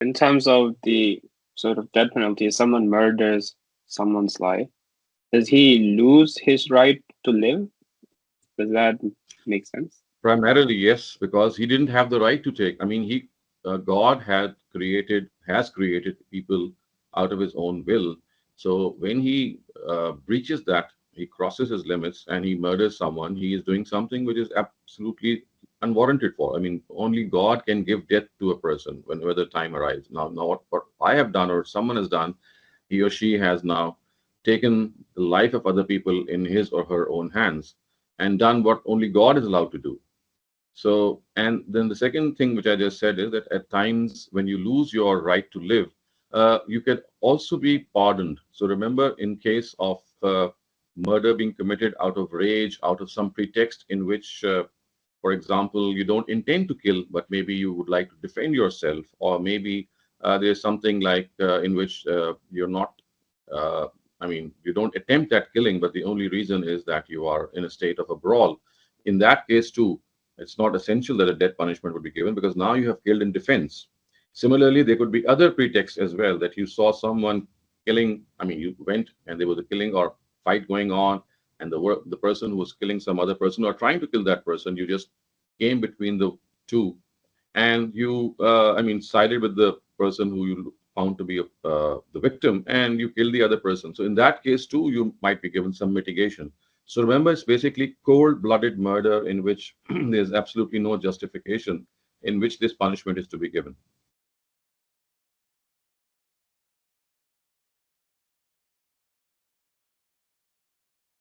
In terms of the sort of death penalty, if someone murders someone's life, does he lose his right to live? Does that make sense? Primarily, yes, because he didn't have the right to take. I mean, God has created people out of his own will. So when he breaches that, he crosses his limits and he murders someone, he is doing something which is absolutely unwarranted for. I mean, only God can give death to a person whenever the time arrives. Now what I have done or someone has done, he or she has now taken the life of other people in his or her own hands and done what only God is allowed to do. So, and then the second thing which I just said is that at times when you lose your right to live, you can also be pardoned. So, remember, in case of murder being committed out of rage, out of some pretext in which, for example, you don't intend to kill, but maybe you would like to defend yourself, or maybe there's something like in which you're not. Uh, I mean, you don't attempt that killing, but the only reason is that you are in a state of a brawl. In that case, too, it's not essential that a death punishment would be given because now you have killed in defense. Similarly, there could be other pretexts as well that you saw someone killing. I mean, you went and there was a killing or fight going on, and the person who was killing some other person or trying to kill that person, you just came between the two, and you, I mean, sided with the person who you found to be the victim, and you kill the other person. So in that case too, you might be given some mitigation. So remember, it's basically cold-blooded murder in which there's absolutely no justification in which this punishment is to be given.